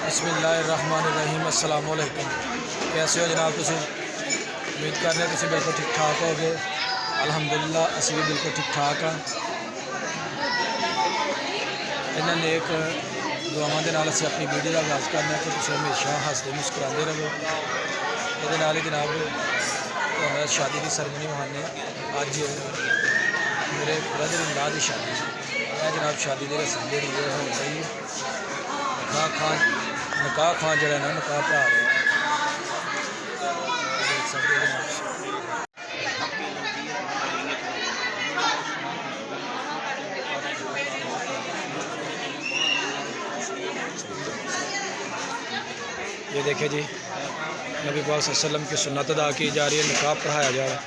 बिस्मिल्लाहिर्रहमानिर्रहीम। अस्सलाम वालेकुम। कैसे हो जनाब? तुम उम्मीद करने तुम बिल्कुल ठीक ठाक हो गए। अल्हम्दुलिल्लाह असी भी बिल्कुल ठीक ठाक हाँ। इन्होंने नेक दुआवां दे नाल असी अपनी वीडियो का आगाज़ करना कि तुम हमेशा हंसते मुस्कुराते रहो। ये नाल ही जनाब शादी की सरमनी वहाने अज मेरे ब्रदर इन लॉ की शादी है जनाब। शादी की रस्म जी हो गई निकाह खान जरा ना निकाह भरा रहे देख सकते जनाब। ये देखिए जी, नबी पाक सल्लल्लाहु अलैहि वसल्लम की सुन्नत अदा की जा रही है, निकाह पढ़ाया जा रहा है।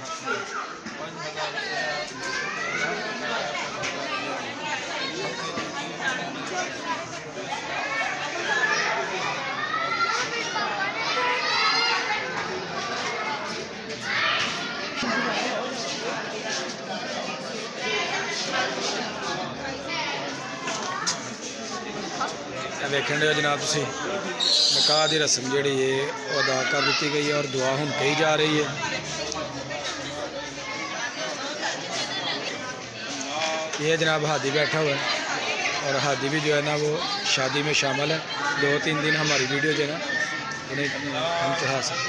वेखन दे जनाब तुसी निकाह की रस्म जी है वो अदा कर दी गई है और दुआ हुन कही जा रही है। ये जनाब हादी बैठा हुआ है और हादी भी जो है ना वो शादी में शामिल है। 2-3 दिन हमारी वीडियो जो है ना इन्हें हम चढ़ा सकते।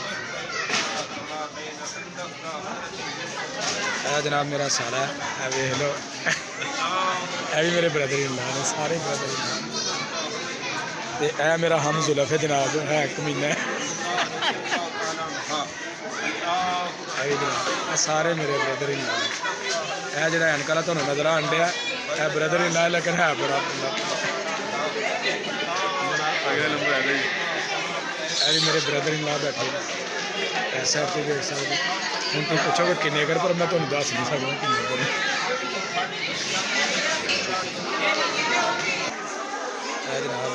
जनाब मेरा सारा है वेख लो है भी मेरे ब्रदर इन लॉ ने, सारे ब्रदर इन लॉ। तो यह मेरा हम जुल्फ है जनाब, है कमीना सारे मेरे ब्रदर इन लॉ। यह जो एनक वाला तुहानू नजर आन डया है ब्रदर इन लॉ, लेकिन है बड़ा भी मेरे ब्रदर इन लॉ बैठे इस साइड पर देख सकते। हम तुम पूछोगे किन्ने कर, पर मैं तुहानू दस नहीं सकता किन्ने कर। जनाब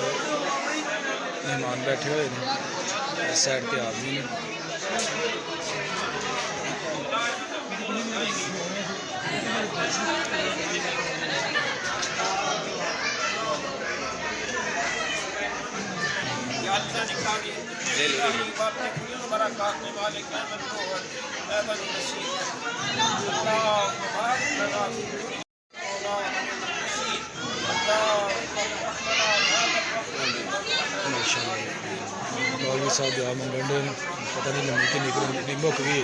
मेहमान बैठे हुए हैं इस साइड पे आदमी ने। मौलवी साहब दुआ मंगन डे, पता नहीं लम्बी कि निकली मुक गई।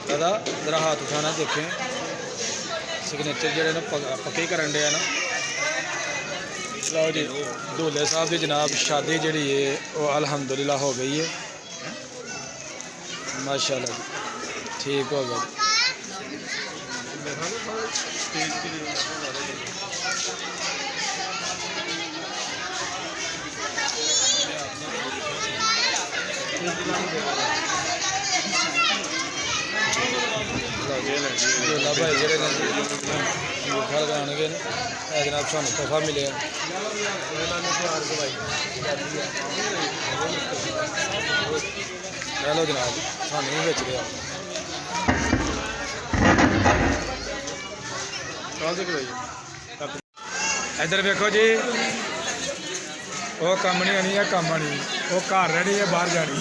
दादा जरा हाथ उठाना देखें, सिग्नेचर जोड़े ना पक्के करन डे ना। लो जी दूल्हे साहब की जनाब शादी जी है वो अल्हम्दुलिल्लाह हो गई है, माशाल्लाह ठीक हो गया। भाई जो घर लगाने गए जनाब सानू तोहफा मिले लो जनाब सानू भी बेच गया। इधर देखो जी वो कम नहीं आनी है, कम आनी वो घर रहनी है, बाहर जानी।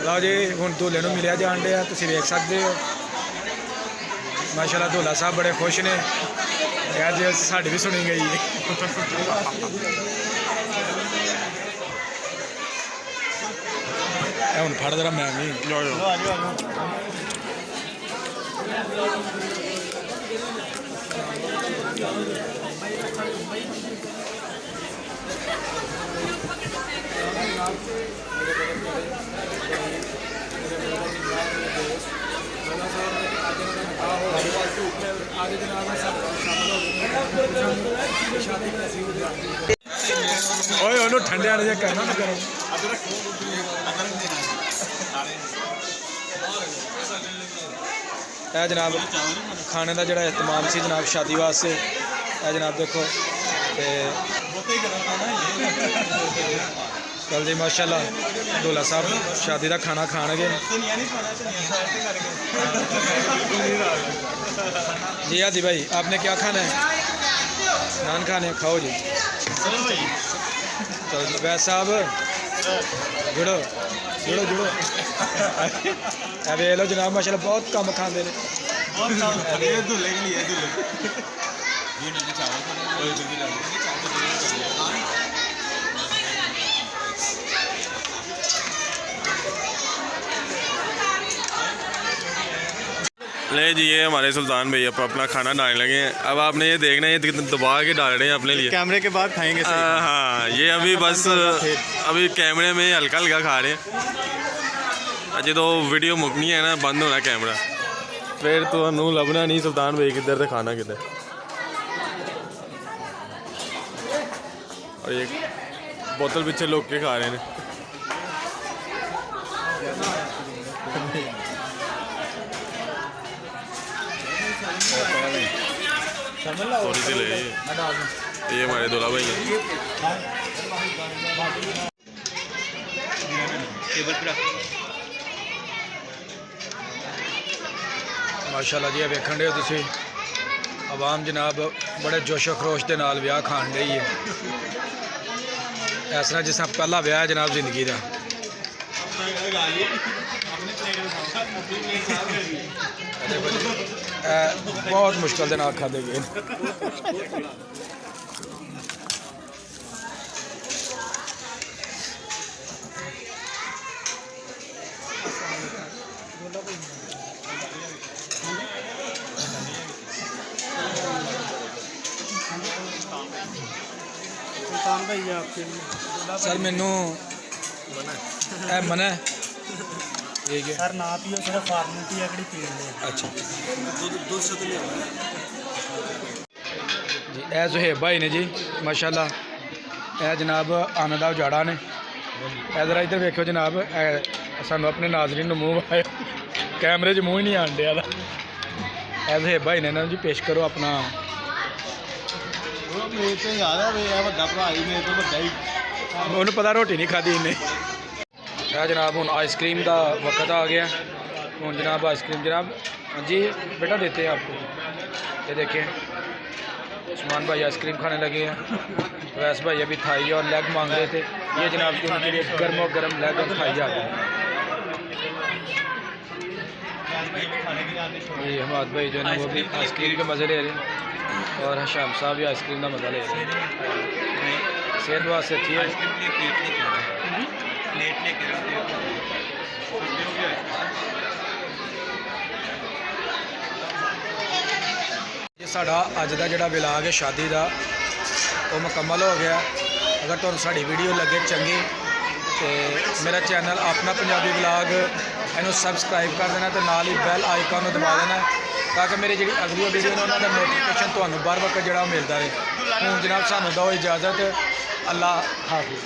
लो जी हुण दूल्हे नूं मिलिया जान दिया, तुसीं वेख सकते हो माशाल्लाह दूल्हा साहब बड़े खुश ने। अज साड़ी भी सुनी गई है। हुण फड़ जरा मैं भी ठंडे वाले करना ना करो। यह जनाब खाने का जोड़ा एहतमाम से जनाब शादी वास्ते। यह जनाब देखो चल जी माशाल्लाह दूल्हा साहब शादी का खाना खाने जी। हाजी भाई आपने क्या खाना है? नान खाने खाओ जी। चलो जी वैद साहब जुड़ो जुड़ो जुड़ो। वे लो जनाब माशाल्लाह बहुत कम खाते हैं। ले जी ये हमारे सुल्तान भैया अपना खाना डालने लगे हैं। अब आपने ये देखना है ये दबा के डाल रहे हैं अपने लिए। कैमरे के बाद खाएंगे। हाँ ये अभी बस अभी कैमरे में हल्का हल्का खा रहे हैं। अजय तो वीडियो मुकनी है ना बंद होना कैमरा फिर तो लभना नहीं सुल्तान भाई किधर से खाना किधर। और ये बोतल पीछे लोग के खा रहे हैं। थोड़ी सी ले ये हमारे दूल्हा भाई हैं। माशाल्लाह जी वेखण रहे हो तुसी आवाम जनाब बड़े जोशो खरोश के नाल विआह खान रही है। इस तरह जिस पहला विआह है जनाब जिंदगी का। बहुत मुश्किल के नाल खाधे गए। सर मैनू मना है सर ना पियो सिर्फ फॉर्मेलिटी है कि पीने। अच्छा जी ए सुहेब भाई ने जी माशाल्लाह ए जनाब आने का उजाड़ा ने। इधर इधर वेखो जनाब सानू अपने नाजरीन मूँह आया कैमरे च मूँह ही नहीं आन दिया। ए सुहेब भाई ने ना जी पेश करो अपना। उन्होंने पता रोटी नहीं खाधी इन्हें। जनाब हूँ आइसक्रीम का वक्त आ गया। हूँ जनाब आइसक्रीम जनाब जी बेटा देते हैं आपको। ये देखिए उस्मान भाई आइसक्रीम खाने लगे हैं। वैस भाई अभी थाई और लेग मांग रहे थे। ये जनाब उनके लिए गर्म गर्म लेग और थाई आ गए। ये हमाद भाई जो है वो भी आइसक्रीम के मज़े ले रहे हैं और शाम साहब भी आइसक्रीम का मज़ा ले रहे हैं। सेहत वास्ते अच्छी है। ये साड़ा अज का जोड़ा विलाग है शादी का वो मुकम्मल हो गया। अगर तुहानू साड़ी वीडियो लगे चंगी तो मेरा चैनल अपना पंजाबी विलाग इनू सबसक्राइब कर देना तो नाल ही बैल आइकन दबा देना ताकि मेरी जी अगली वीडियो ने उन्होंने नोटिफिकेशन तुहानू बर वक्त जोड़ा मिलता रहे। हूँ जनाब सानू दो इजाज़त। अल्लाह हाफिज़।